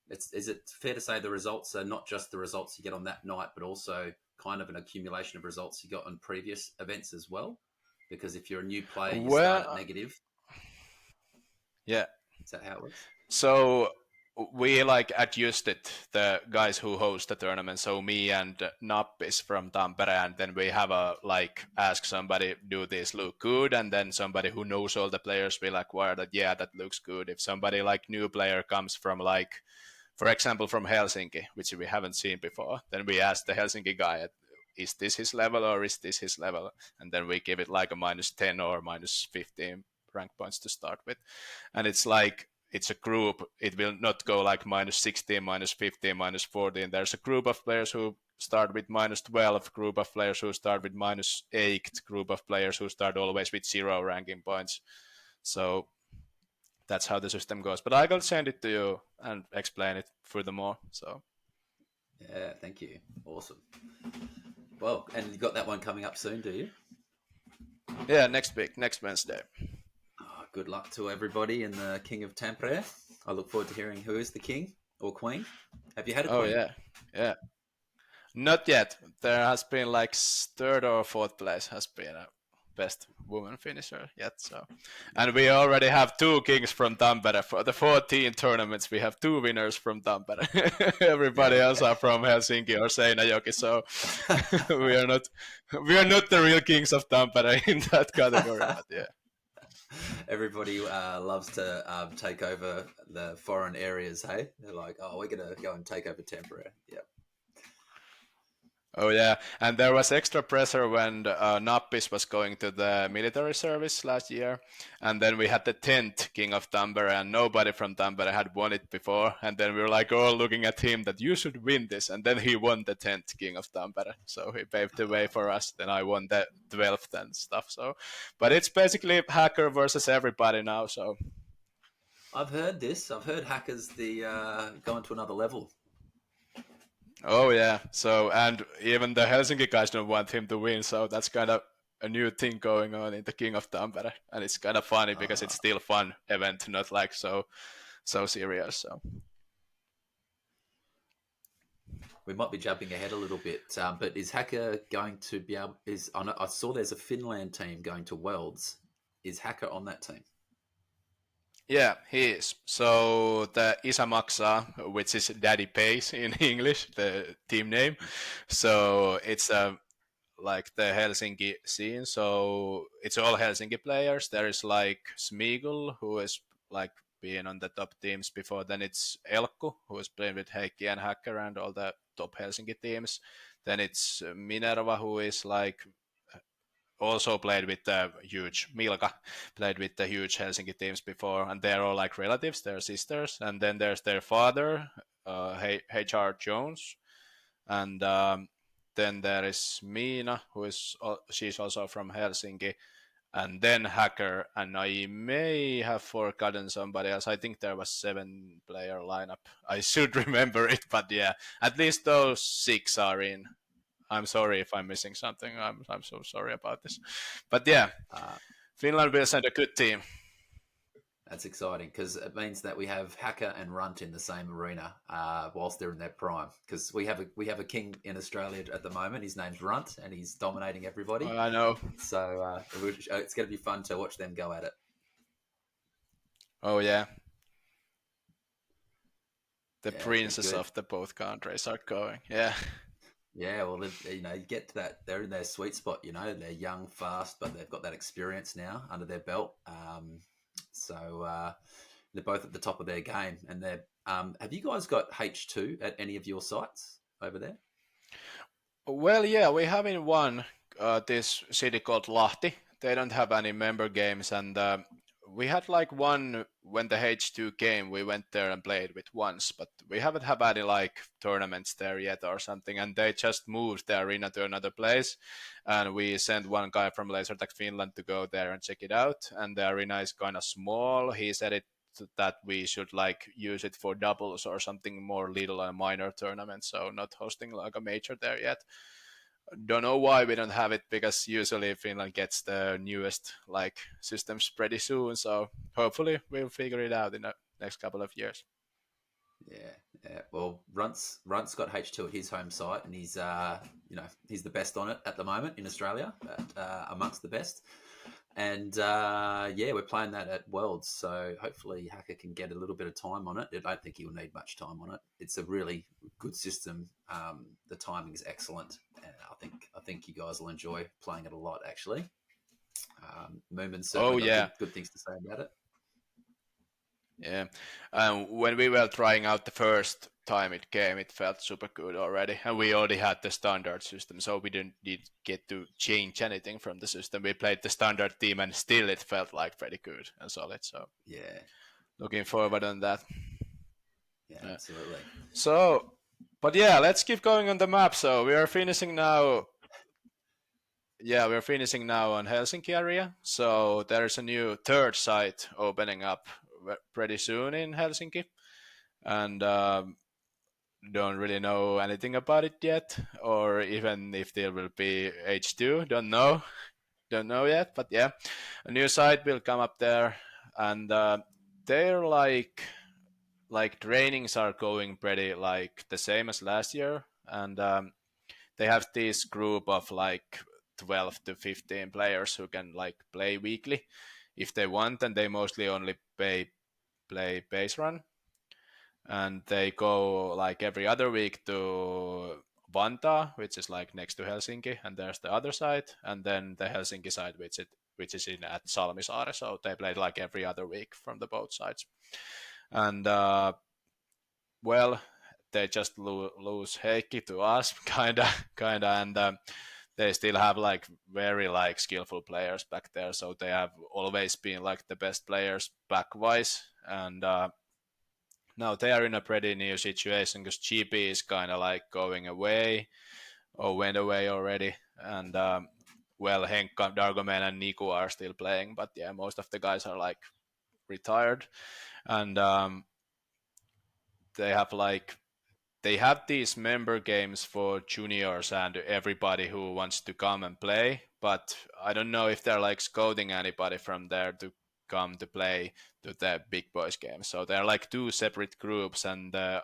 is it fair to say the results are not just the results you get on that night, but also kind of an accumulation of results you got on previous events as well? Because if you're a new player, you start at Well, negative. yeah. Is that how it works? So we like adjusted the guys who host the tournament. So me and Nappis from Tampere, and then we have a like ask somebody, do this look good, and then somebody who knows all the players will acquire that. Yeah, that looks good. If somebody like new player comes from like, for example, from Helsinki, which we haven't seen before, then we ask the Helsinki guy, is this his level or is this his level? And then we give it like a minus 10 or minus 15 rank points to start with. And it's like, it's a group. It will not go like minus 16, minus 15, minus 14. There's a group of players who start with minus 12, group of players who start with minus 8, group of players who start always with 0 ranking points. So that's how the system goes. But I will send it to you and explain it furthermore. So Yeah, thank you. Awesome. Well, and you got that one coming up soon, do you? yeah, next week, next Wednesday. Good luck to everybody in the King of Tampere. I look forward to hearing who is the king or queen. Have you had a Oh queen? yeah, yeah. Not yet. There has been like third or fourth place has been a best woman finisher yet. So, and we already have 2 kings from Tampere for the 14 tournaments. We have 2 winners from Tampere. Everybody else Yeah. are from Helsinki or Seinäjoki. So we are not the real kings of Tampere in that category. But yeah. Everybody loves to take over the foreign areas. Hey, they're like, oh, we're gonna go and take over Tampere. Yeah. Oh yeah, and there was extra pressure when Nappis was going to the military service last year, and then we had the 10th King of Tampere, and nobody from Tampere had won it before, and then we were like all looking at him that you should win this, and then he won the 10th King of Tampere, so he paved the way for us. Then I won the 12th and stuff. So, but it's basically hacker versus everybody now. So I've heard this. I've heard hackers the going to another level. oh yeah. So and even the Helsinki guys don't want him to win. So that's kind of a new thing going on in the King of Tampere, and it's kind of funny because it's Uh, still fun event, not like so serious. So we might be jumping ahead a little bit, but is Hacker going to be able? I saw there's a Finland team going to Worlds. Is Hacker on that team? yeah, he is. So the Isa Maksa, which is Daddy Pays in English, the team name. So it's like the Helsinki scene. So it's all Helsinki players. There is like Smeagol, who is like being on the top teams before. Then it's Elkku, who is playing with Heikki and Hacker and all the top Helsinki teams. Then it's Minerva, who is like also played with the huge Milka, played with the huge Helsinki teams before, and they're all like relatives, they're sisters. And then there's their father, HR Jones, and then there is Miina, who is she's also from Helsinki, and then Hacker, and I may have forgotten somebody else. I think there was 7-player lineup. I should remember it, but yeah, at least those 6 are in. I'm sorry if I'm missing something. I'm so sorry about this, but yeah, Uh, Finland will send a good team. that's exciting because it means that we have Hacker and Runt in the same arena whilst they're in their prime. Because we have a king in Australia at the moment. His name's Runt, and he's dominating everybody. I know. So it's going to be fun to watch them go at it. Oh yeah, the Yeah, it'll be princes good. of the both countries are going. Yeah. Yeah, well, you get to that. They're in their sweet spot. They're young, fast, but they've got that experience now under their belt. So they're both at the top of their game. And they're. Have you guys got H2 at any of your sites over there? Well, yeah, we have in one this city called Lahti. They don't have any member games, and we had like one when the H2 came. We went there and played with once, but we haven't had any like tournaments there yet or something. And they just moved the arena to another place, and we sent one guy from LaserTag Finland to go there and check it out. And the arena is kind of small. He said it that we should like use it for doubles or something more little and minor tournaments, so not hosting like a major there yet. Don't know why we don't have it, because usually Finland gets the newest like systems pretty soon, so hopefully we'll figure it out in the next couple of years. Yeah, yeah. Well, Runt's got H2 at his home site, and he's the best on it at the moment in Australia, amongst the best. And yeah, we're playing that at Worlds, so hopefully Hacker can get a little bit of time on it. I don't think he'll need much time on it. It's a really good system. The timing is excellent, and I think you guys will enjoy playing it a lot. Actually, Moomin's Oh certainly got yeah, good things to say about it. yeah. When we were trying out the first time it came, it felt super good already, and we already had the standard system, so we didn't need get to change anything from the system. We played the standard team, and still it felt like pretty good and solid. So Yeah, looking yeah, forward on that. yeah, Yeah. absolutely. So, but yeah, let's keep going on the map. So we are finishing now. Yeah, we're finishing now on Helsinki area. So there's a new third site opening up pretty soon in Helsinki, and don't really know anything about it yet, or even if there will be H2. Don't know yet. But yeah, a new site will come up there, and they're like trainings are going pretty like the same as last year, and they have this group of like 12 to 15 players who can like play weekly if they want, and they mostly only play base run, and they go like every other week to Vantaa, which is like next to Helsinki, and there's the other side, and then the Helsinki side, which is in at Salmisaari. So they play like every other week from the both sides, and well, they just lose Heikki to us, kinda, and they still have like very like skillful players back there. So they have always been like the best players back wise, and now they are in a pretty new situation because GP is kind of like going away or went away already, and well, Henkka, Dargomen, and Niku are still playing, but yeah, most of the guys are like retired, and they have like they have these member games for juniors and everybody who wants to come and play, but I don't know if they're like scouting anybody from there to come to play to the big boys games. So they're like two separate groups, and the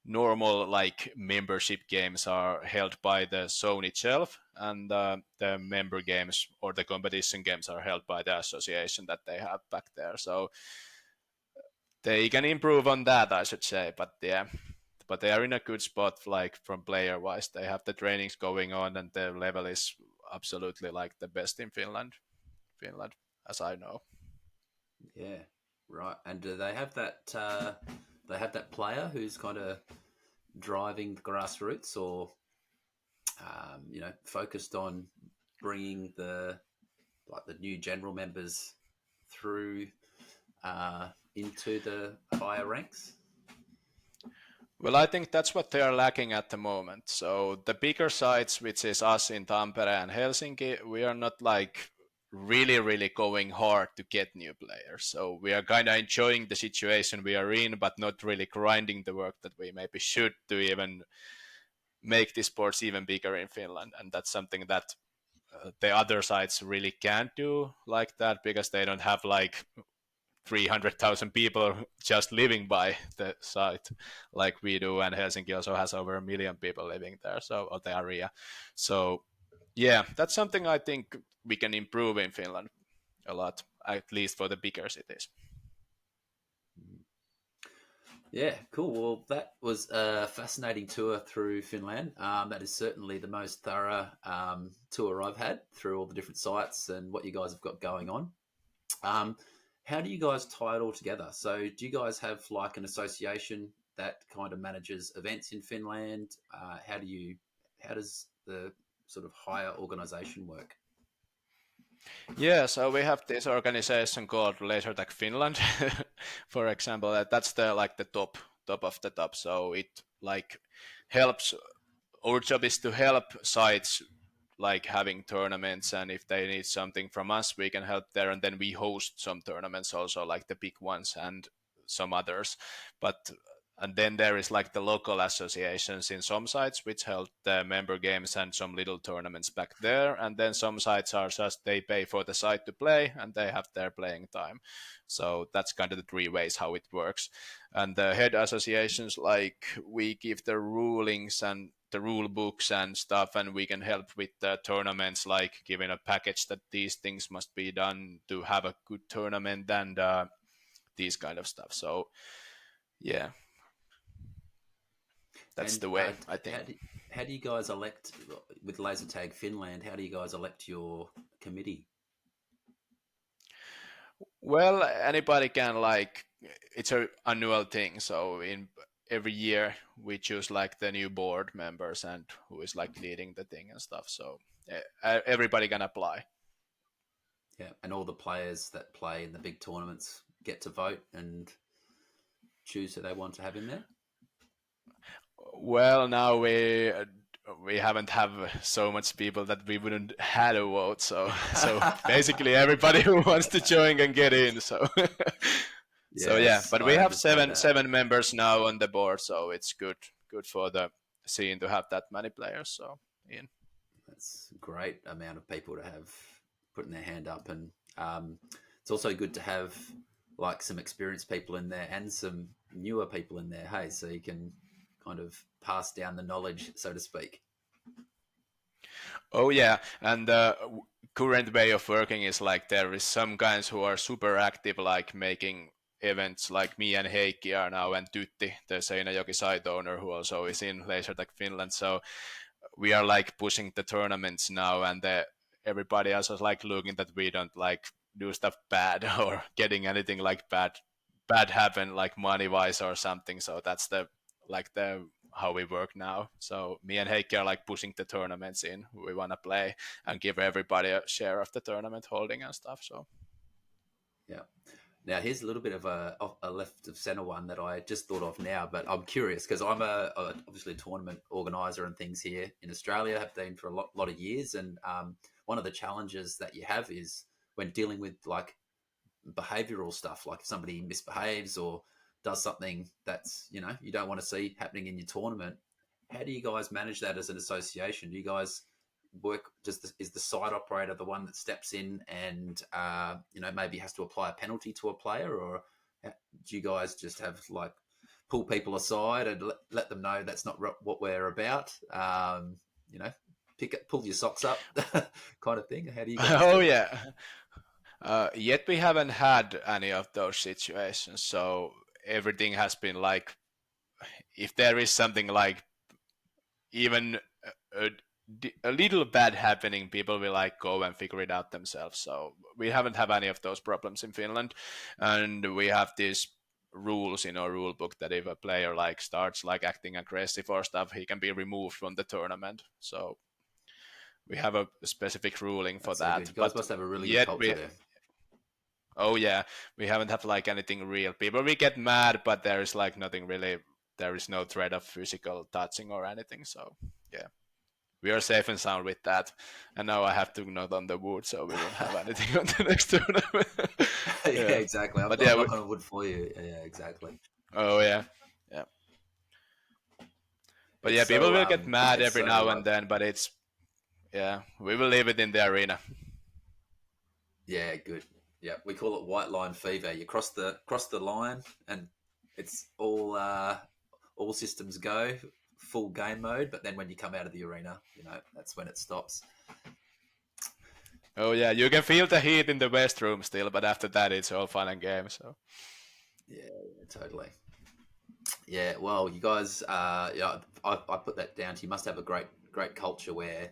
normal like membership games are held by the zone itself, and the member games or the competition games are held by the association that they have back there. So they can improve on that, I should say. But yeah, but they are in a good spot, like from player wise. They have the trainings going on, and the level is absolutely like the best in Finland, as I know. Yeah. Right. And do they have that? They have that player who's kind of driving the grassroots, or focused on bringing the new general members through into the higher ranks. Well, I think that's what they are lacking at the moment. So the bigger sites, which is us in Tampere and Helsinki, we are not like really, really going hard to get new players. So we are kind of enjoying the situation we are in, but not really grinding the work that we maybe should to even make the sports even bigger in Finland. And that's something that the other sites really can't do like that because they don't have like 300,000 people just living by the site like we do, and Helsinki also has over 1 million people living there, so or the area. So yeah, that's something I think we can improve in Finland a lot, at least for the bigger cities. Yeah, cool. Well, that was a fascinating tour through Finland. That is certainly the most thorough tour I've had through all the different sites and what you guys have got going on. Um, how do you guys tie it all together? So, do you guys have like an association that kind of manages events in Finland? How does the sort of higher organization work? Yeah, so we have this organization called LaserTag Finland, for example. That's the like the top of the top. So it like helps. Our job is to help sites like having tournaments, and if they need something from us, we can help there. And then we host some tournaments also, like the big ones and some others. But and then there is like the local associations in some sites which held the member games and some little tournaments back there, and then some sites are just they pay for the site to play and they have their playing time. So that's kind of the three ways how it works. And the head associations, like, we give the rulings and the rule books and stuff, and we can help with the tournaments, like giving a package that these things must be done to have a good tournament, and these kind of stuff. So yeah, that's And the way, I think. how do you guys elect with Laser Tag Finland? How do you guys elect your committee? Well, anybody can, like, it's a annual thing. So in every year we choose like the new board members and who is like leading the thing and stuff. So everybody can apply. Yeah, and all the players that play in the big tournaments get to vote and choose who they want to have in there. Well, now we haven't have so much people that we wouldn't had a vote. So so basically everybody who wants to join can get in. So so yeah, Yes, but we I have understand that. seven members now on the board, so it's good for the scene to have that many players. So in. That's a great amount of people to have putting their hand up, and it's also good to have like some experienced people in there and some newer people in there. Hey, so you can kind of pass down the knowledge, so to speak. Oh yeah, and the current way of working is like there is some guys who are super active, like making events, like me and Heikki are now, and Tytti, the Seinäjoki site owner, who also is in LaserTag Finland. So we are like pushing the tournaments now, and everybody else is like looking that we don't like do stuff bad or getting anything like bad happen, like money wise or something. So that's the like the how we work now. So me and Heikki are like pushing the tournaments in we want to play and give everybody a share of the tournament holding and stuff. So Yeah. Now, here's a little bit of a left of center one that I just thought of now, but I'm curious because I'm obviously a tournament organizer and things here in Australia, have been for a lot of years. And one of the challenges that you have is when dealing with like behavioral stuff, like if somebody misbehaves or does something that's, you don't want to see happening in your tournament. How do you guys manage that as an association? Do you guys work, is the site operator the one that steps in and maybe has to apply a penalty to a player, or do you guys just have like pull people aside and let them know that's not what we're about? You know, pull your socks up, kind of thing. How do you guys oh do it? yeah, yet we haven't had any of those situations. So everything has been like, if there is something like even a little bad happening, people will like go and figure it out themselves. So we haven't had any of those problems in Finland, and we have these rules in our rule book that if a player like starts like acting aggressive or stuff, he can be removed from the tournament. So we have a specific ruling for That's so good. that. You guys But must have a really good yet culture we, there. oh yeah, we haven't had like anything real. People we get mad, but there is like nothing really. There is no threat of physical touching or anything. So yeah, we are safe and sound with that. And now I have to knock on the wood, so we won't have anything on the next tournament. Yeah, Yeah, exactly. but I'm yeah, knocking on wood for you. Yeah, exactly. oh yeah, yeah. But It's yeah, people so will get mad it's every so now and then, but it's yeah, we will leave it in the arena. yeah, good. Yeah, we call it white line fever. You cross the line, and it's all systems go, full game mode. But then when you come out of the arena, that's when it stops. Oh yeah, you can feel the heat in the West room still, but after that it's all fun and games. So Yeah, totally. Yeah, well, you guys, yeah, I put that down to you must have a great culture where,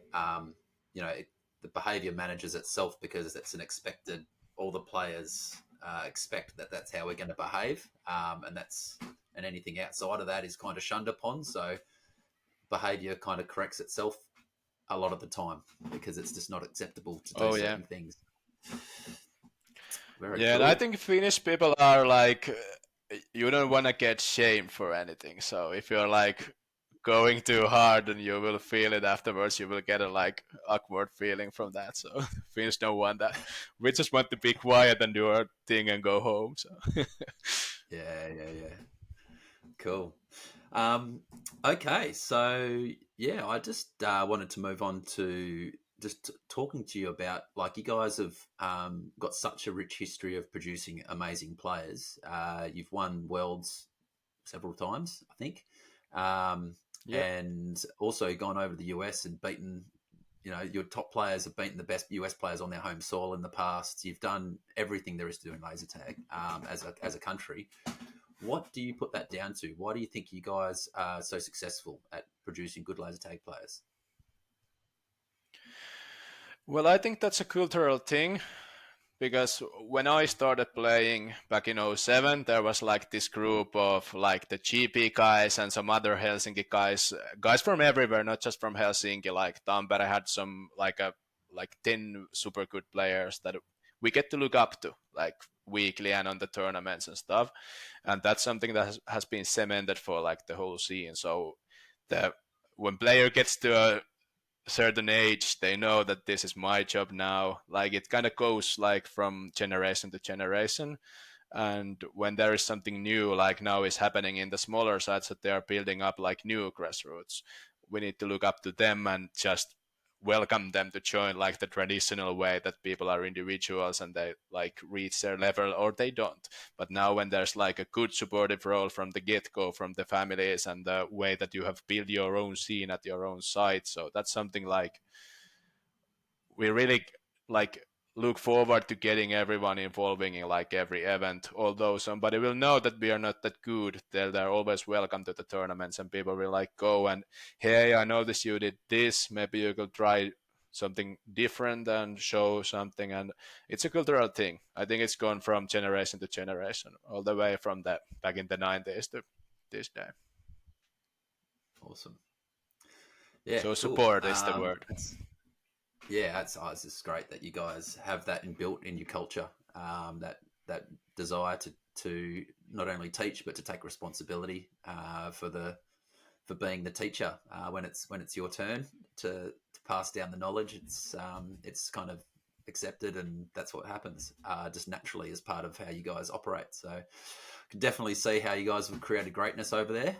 the behaviour manages itself because it's an expected. All the players expect that that's how we're going to behave, and anything outside of that is kind of shunned upon. So behaviour kind of corrects itself a lot of the time because it's just not acceptable to do oh yeah, certain things. Very yeah, and I cool. think Finnish people are like you don't want to get shamed for anything. So if you're like going too hard, and you will feel it afterwards. You will get a like awkward feeling from that. So Finns don't want that. We just want to be quiet and do our thing and go home. So Yeah. Cool. Um, okay, so yeah, I just wanted to move on to just talking to you about like you guys have got such a rich history of producing amazing players. You've won worlds several times, I think, yep. and also gone over to the US and beaten. Your top players have beaten the best US players on their home soil in the past. You've done everything there is to do in laser tag as a country. What do you put that down to? Why do you think you guys are so successful at producing good laser tag players? Well, I think that's a cultural thing because when I started playing back in '07, there was like this group of like the GP guys and some other Helsinki guys, guys from everywhere, not just from Helsinki. Like Tampere had some like 10 super good players that we get to look up to like weekly and on the tournaments and stuff. And that's something that has been cemented for like the whole scene. So the when player gets to a certain age, they know that this is my job now. Like it kind of goes like from generation to generation. And when there is something new, like now is happening in the smaller sites that they are building up like new grassroots, we need to look up to them and just welcome them to join like the traditional way that people are individuals and they like reach their level or they don't. But now when there's like a good supportive role from the get-go from the families and the way that you have built your own scene at your own site, so that's something like we really like look forward to getting everyone involving in like every event. Although somebody will know that we are not that good, they're always welcome to the tournaments, and people will like go and hey, I noticed you did this. Maybe you could try something different and show something. And it's a cultural thing. I think it's gone from generation to generation, all the way from that back in the '90s to this day. Awesome. Yeah, So cool. support is the word. It's just great that you guys have that inbuilt in your culture. That desire to not only teach but to take responsibility for being the teacher when it's your turn to pass down the knowledge. It's kind of accepted, and that's what happens just naturally as part of how you guys operate. So, I can definitely see how you guys have created greatness over there.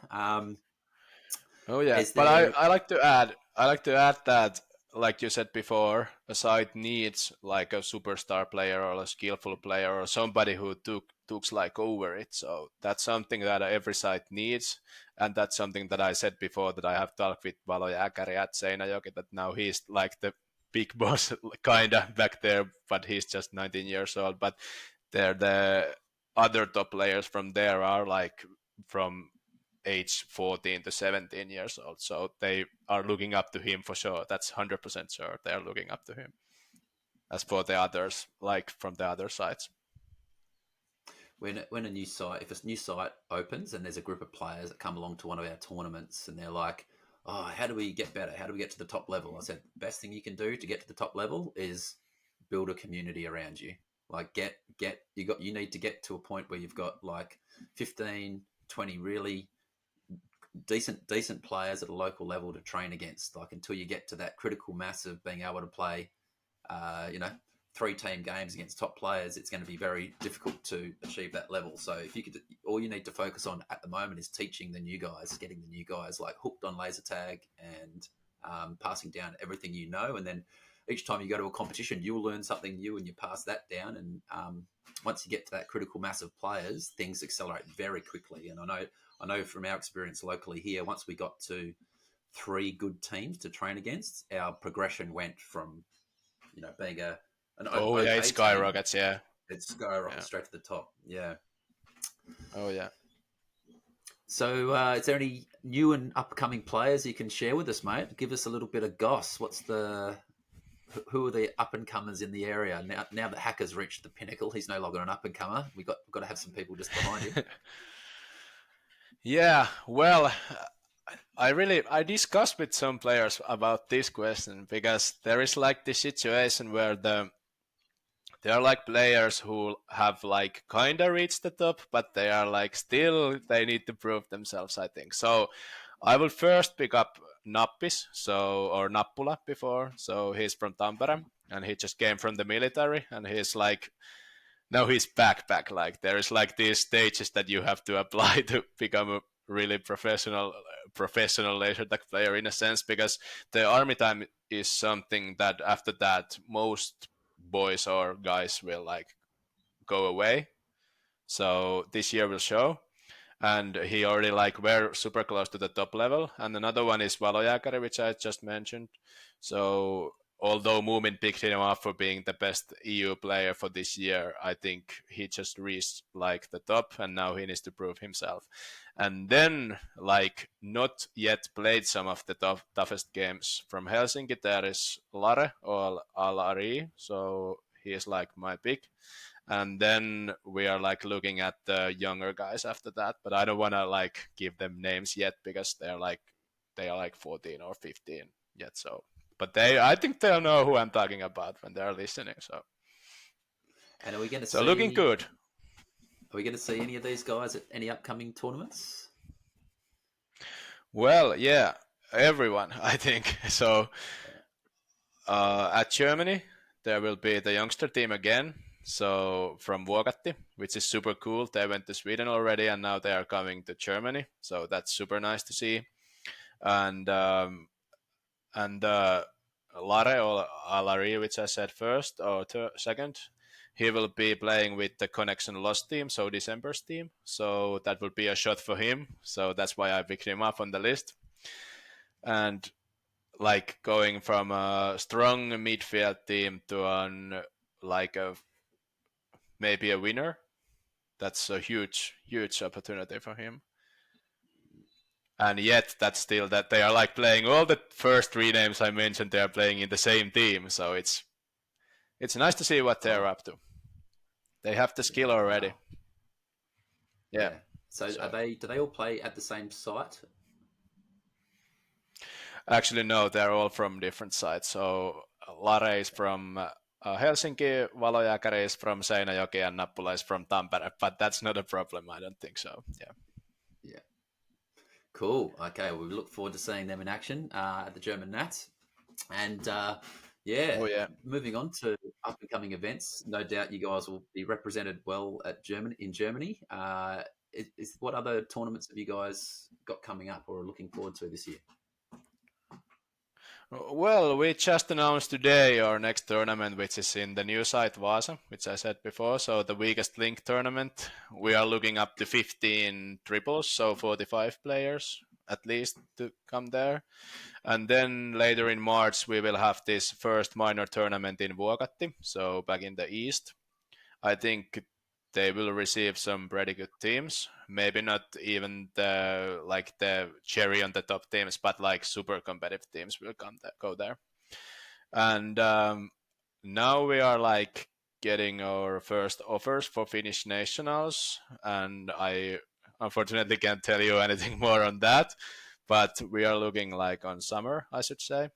Oh yeah, Is but there? I like to add that like you said before, a side needs like a superstar player or a skillful player or somebody who took like over it. So that's something that every side needs, and that's something that I said before that I have talked with Valo Jääkäri at Seinäjoki that now he's like the big boss kinda back there, but he's just 19 years old. But they're the other top players from there are like from age 14 to 17 years old. So they are looking up to him for sure. That's 100% sure. They are looking up to him. As for the others, like from the other sides. When a new site, if a new site opens and there's a group of players that come along to one of our tournaments and they're like, "Oh, how do we get better? How do we get to the top level?" I said, "Best thing you can do to get to the top level is build a community around you. Like you need to get to a point where you've got like 15, 20 really decent players at a local level to train against. Like until you get to that critical mass of being able to play, you know, 3-team games against top players, it's going to be very difficult to achieve that level. So if you could, all you need to focus on at the moment is teaching the new guys, getting the new guys like hooked on laser tag and passing down everything you know, and then each time you go to a competition, you'll learn something new and you pass that down. And once you get to that critical mass of players, things accelerate very quickly. And I know from our experience locally here, once we got to 3 good teams to train against, our progression went from being an Oh yeah, it okay team, skyrockets. Yeah. it skyrockets Yeah. straight to the top. Yeah. Oh yeah. So, is there any new and upcoming players you can share with us, mate? Give us a little bit of goss. Who are the up and comers in the area now? Now that Hacker's reached the pinnacle, he's no longer an up and comer. We've got to have some people just behind him. Yeah. Well, I discussed with some players about this question because there is like this situation where there are like players who have like kind of reached the top, but they are like still they need to prove themselves. I think so. I will first pick up Nappis, or Nappula before. So he's from Tampere, and he just came from the military, and he's like now he's back. Like there is like these stages that you have to apply to become a really professional laser tag player in a sense, because the army time is something that after that most boys or guys will like go away. So this year will show, and he already like were super close to the top level. And another one is Valojääkäri, which I just mentioned. So although Moomin picked him up for being the best EU player for this year, I think he just reached like the top, and now he needs to prove himself. And then like not yet played some of the toughest games from Helsinki. There is Lare or Alari, so he is like my pick. And then we are like looking at the younger guys after that, but I don't want to like give them names yet because they are like 14 or 15 yet. So but I think they'll know who I'm talking about when they're listening. And are we going to So see looking good. Are we going to see any of these guys at any upcoming tournaments? Well, yeah, everyone I think so. At Germany there will be the youngster team again. So from Vuokatti, which is super cool. They went to Sweden already, and now they are coming to Germany. So that's super nice to see. And Lare or Alari, which I said first or second, he will be playing with the Connection Lost team, so December's team. So that will be a shot for him. So that's why I picked him up on the list. And like going from a strong midfield team to maybe a winner, that's a huge opportunity for him. And yet that's still that they are like playing all the first 3 names I mentioned, they are playing in the same team, so it's nice to see what they're up to. They have the skill Yeah, already. wow. Yeah. Yeah. So do they all play at the same site? Actually no, they're all from different sites. So Lare is from Helsinki, Valojääkäri is from Seinäjoki, and Nappula is from Tampere, but that's not a problem, I don't think so. Yeah. Yeah. Cool. Okay. Well, we look forward to seeing them in action at the German Nats. And yeah, Oh yeah. moving on to up and coming events. No doubt you guys will be represented well at Germany. What other tournaments have you guys got coming up or are looking forward to this year? Well, we just announced today our next tournament, which is in the new site Vaasa, which I said before. So the weakest link tournament. We are looking up to 15 triples, so 45 players at least to come there. And then later in March, we will have this first minor tournament in Vuokatti, so back in the east. I think they will receive some pretty good teams. Maybe not even the cherry on the top teams, but like super competitive teams will go there. And now we are like getting our first offers for Finnish nationals, and I unfortunately can't tell you anything more on that. But we are looking like on summer, I should say.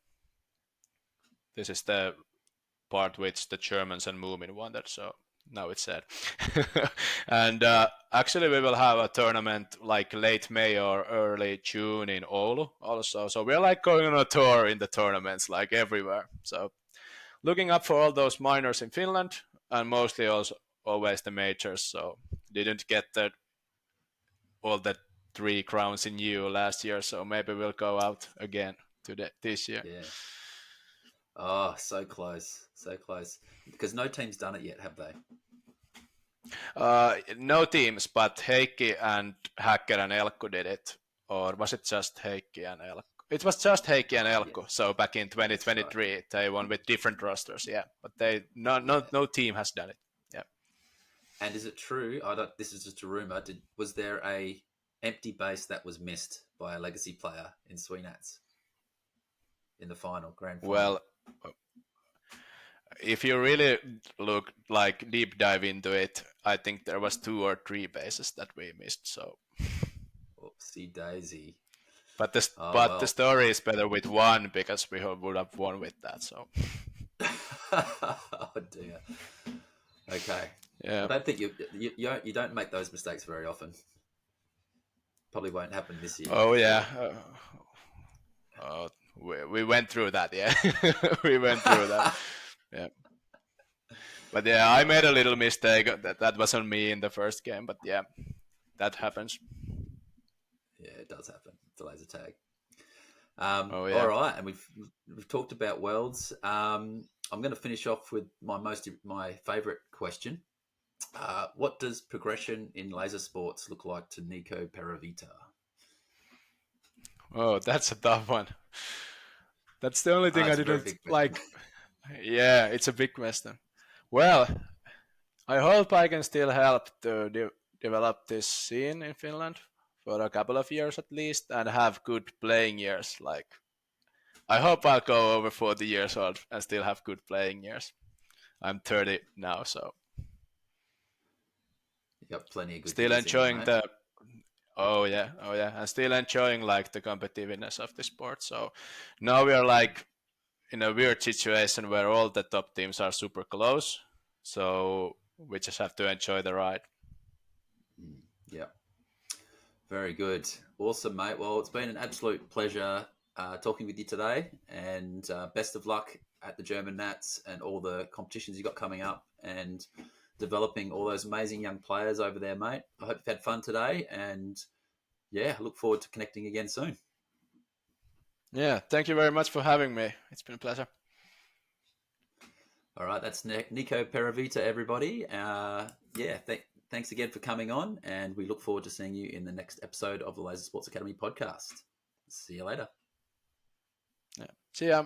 This is the part which the Germans and Moomin wanted, so now it's said. And actually, we will have a tournament like late May or early June in Oulu also. So we're like going on a tour in the tournaments like everywhere. So looking up for all those minors in Finland and mostly also always the majors. So didn't get all the 3 crowns in EU last year, so maybe we'll go out again this year. Yeah. Oh, so close, so close. Because no team's done it yet, have they? No teams, but Heikki and Hacker and Elkku did it. Or was it just Heikki and Elkku? It was just Heikki and Elkku. Yes. So back in 2023, right. They won with different rosters, yeah. But no team has done it. Yeah. And is it true? This is just a rumor. Was there a empty base that was missed by a legacy player in Sweenats in the grand final? Well, if you really look like deep dive into it, I think there was 2 or 3 bases that we missed. So, oopsie daisy. But the story is better with 1 because we would have won with that. So. Oh dear. Okay. Yeah. I don't think you don't make those mistakes very often. Probably won't happen this year. Oh yeah. We went through that. Yeah. We went through that. Yeah. But yeah, I made a little mistake. That was on me in the first game. But yeah, that happens. Yeah, it does happen. It's a laser tag. Oh yeah. All right, and we've talked about worlds. I'm going to finish off with my favourite question. What does progression in laser sports look like to Nico Peravita? Oh, that's a tough one. That's the only thing I didn't like. Yeah, it's a big question. Well, I hope I can still help to develop this scene in Finland for a couple of years at least and have good playing years. Like, I hope I'll go over 40 years old and still have good playing years. I'm 30 now, so. You got plenty of good. Still enjoying the. Oh yeah, and still enjoying like the competitiveness of the sport. So now we are like in a weird situation where all the top teams are super close. So we just have to enjoy the ride. Yeah. Very good. Awesome, mate. Well, it's been an absolute pleasure talking with you today, and best of luck at the German Nats and all the competitions you got coming up and developing all those amazing young players over there, mate. I hope you've had fun today, and yeah, I look forward to connecting again soon. Yeah, thank you very much for having me. It's been a pleasure. All right, that's Nico Peravita, everybody. Thanks again for coming on, and we look forward to seeing you in the next episode of the Laser Sports Academy podcast. See you later. Yeah. See ya.